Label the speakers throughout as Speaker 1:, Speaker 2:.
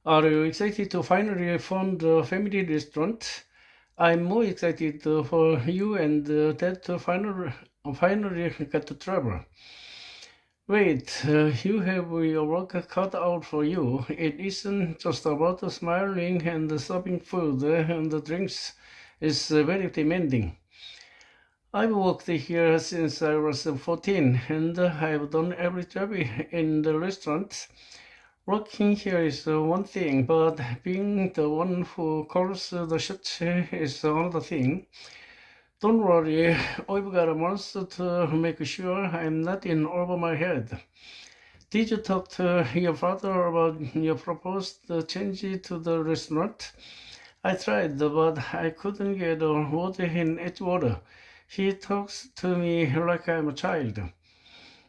Speaker 1: Are you excited to finally found a family restaurant? I'm more excited for you and Dad to finally get to travel. Wait, you have your work cut out for you. It isn't just about the smiling and the serving food and the drinks. It's very demanding. I've worked here since I was 14 and I've done every job in the restaurant. Working here is one thing, but being the one who calls the shots is another thing. Don't worry, I've got a month to make sure I'm not in over my head. Did you talk to your father about your proposed change to the restaurant? I tried, but I couldn't get a word in Edgewater. He talks to me like I'm a child.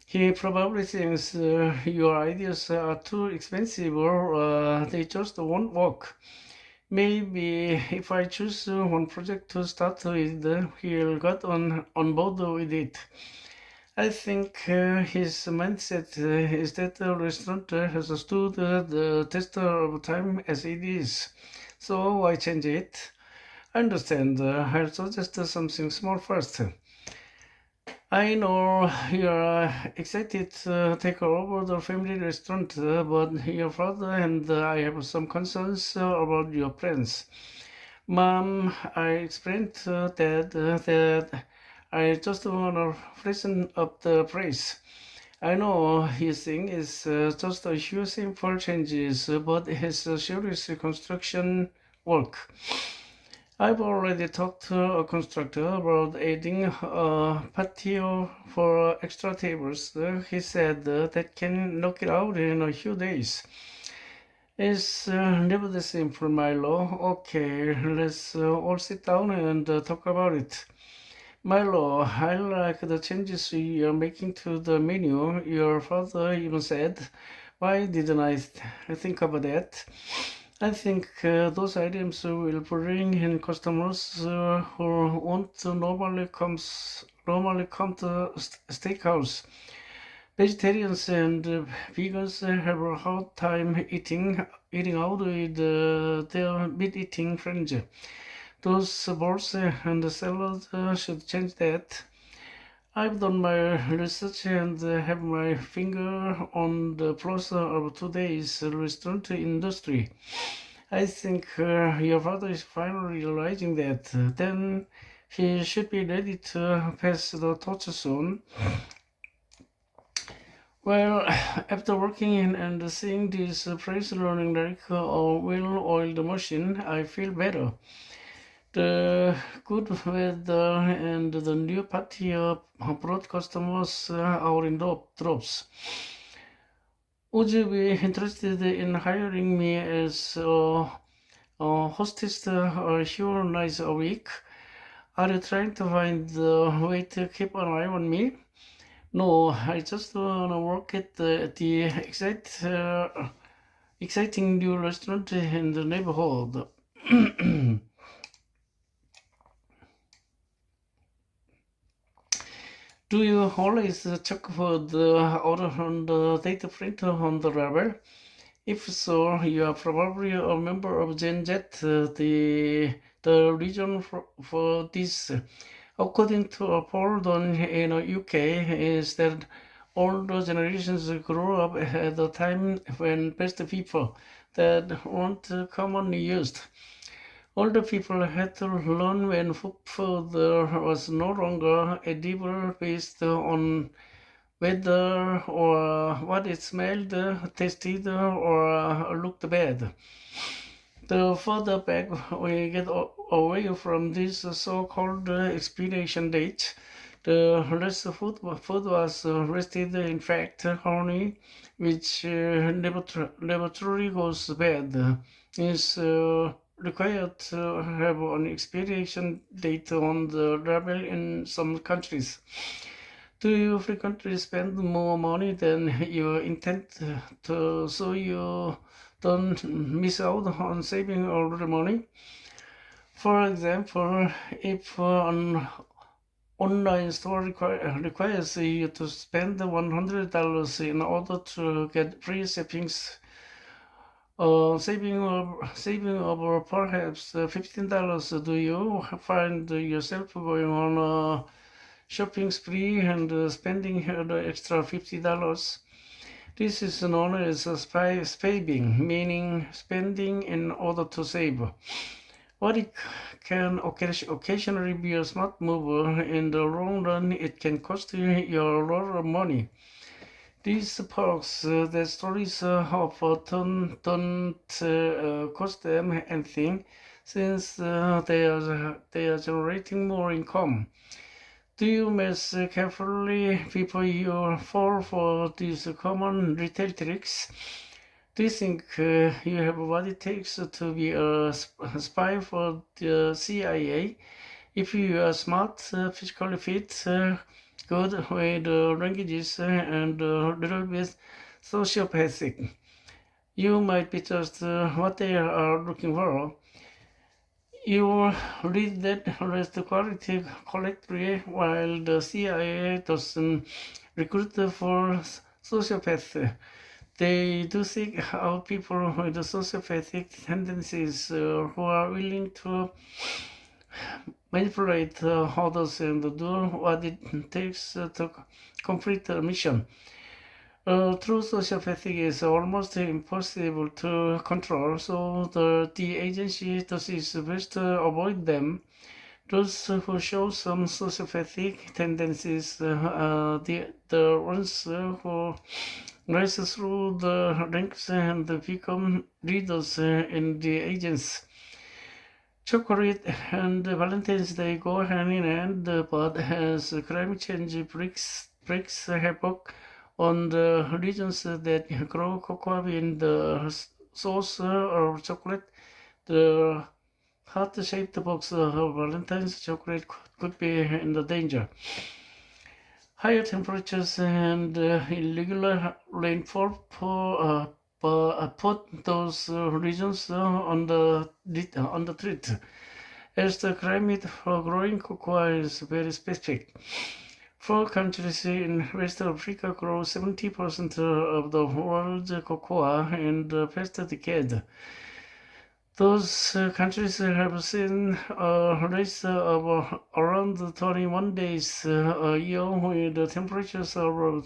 Speaker 1: He probably thinks your ideas are too expensive or they just won't work. Maybe if I choose one project to start with, he'll get on board with it. I think his mindset is that the restaurant has stood the test of time as it is. So I change it. I understand. I'll suggest something small first. I know you're excited to take over the family restaurant, but your father and I have some concerns about your plans. Mom, I explained to Dad that I just want to freshen up the place. I know his thing is just a few simple changes, but it's a serious construction work. I've already talked to a constructor about adding a patio for extra tables. He said that can knock it out in a few days. It's never the same for Milo. Okay, let's all sit down and talk about it. Milo, I like the changes you're making to the menu. Your father even said, why didn't think about that? I think those items will bring in customers who won't normally come to steakhouse. Vegetarians and vegans have a hard time eating out with their meat eating friends. Those bowls and the salad should change that. I've done my research and have my finger on the pulse of today's restaurant industry. I think your father is finally realizing that. Then he should be ready to pass the torch soon. Well, after working in and seeing this place running like a well-oiled machine, I feel better. The good weather and the new patio brought customers out in droves. Would you be interested in hiring me as a hostess a few nights a week? Are you trying to find a way to keep an eye on me? No, I just want to work at the exciting new restaurant in the neighborhood. Do you always check for the order on the data printer on the rebel? If so, you are probably a member of Gen Z. The reason for this, according to a poll done in the UK, is that older generations grew up at a time when best people that weren't commonly used. Older people had to learn when food was no longer edible based on whether or what it smelled, tasted, or looked bad. The further back we get away from this so-called expiration date, the less food was rested. In fact, honey, which never truly goes bad, is required to have an expiration date on the label in some countries. Do you frequently spend more money than you intend to so you don't miss out on saving all the money? For example, if an online store requires you to spend $100 in order to get free shipping, Saving over perhaps $15. Do you find yourself going on a shopping spree and spending the extra $50? This is known as spaving, meaning spending in order to save. While it can occasionally be a smart move, in the long run it can cost you a lot of money. These perks, the stories of don't cost them anything, since they are generating more income. Do you mess carefully before you fall for these common retail tricks? Do you think you have what it takes to be a spy for the CIA? If you are smart, physically fit, good with languages, and a little bit sociopathic, you might be just what they are looking for. You read that rest quality correctly, while the CIA doesn't recruit for sociopaths. They do seek out people with sociopathic tendencies who are willing to manipulate others and do what it takes to complete the mission. True sociopathy is almost impossible to control, so the agency does its best to avoid them. Those who show some sociopathic tendencies are the ones who rise through the ranks and become leaders in the agency. Chocolate and Valentine's Day go hand in hand, but as climate change breaks havoc on the regions that grow cocoa in the source of chocolate, the heart-shaped box of Valentine's chocolate could be in the danger. Higher temperatures and irregular rainfall put those regions on the threat, as the climate for growing cocoa is very specific. 4 countries in West Africa grow 70% of the world's cocoa in the past decade. Those countries have seen a rise of around 21 days a year with temperatures of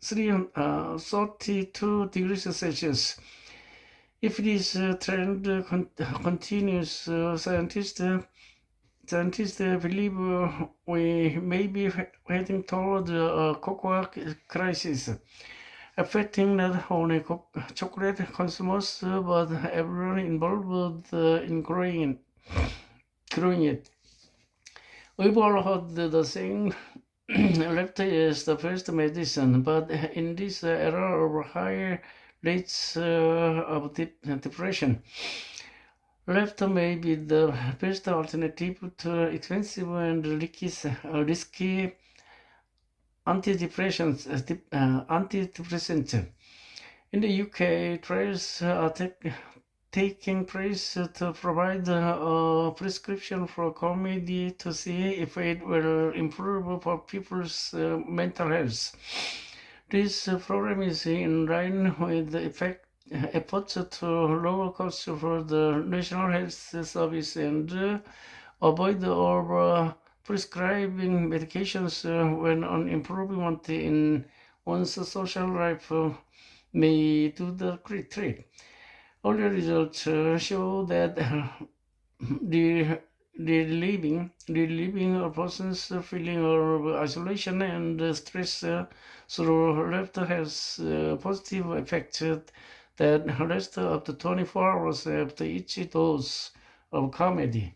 Speaker 1: 32 degrees Celsius. If this trend continues, scientists believe we may be heading toward a cocoa crisis, affecting not only chocolate consumers but everyone involved in growing it. We've all heard the saying, laughter is the first medicine, but in this era of high rates of depression, laughter may be the best alternative to expensive and risky antidepressants. In the UK, trials are taking place to provide a prescription for comedy to see if it will improve for people's mental health. This program is in line with the efforts to lower costs for the National Health Service and avoid over prescribing medications when an improvement in one's social life may do the trick. Earlier results show that relieving a person's feeling of isolation and stress through laughter has positive effects that last up to 24 hours after each dose of comedy.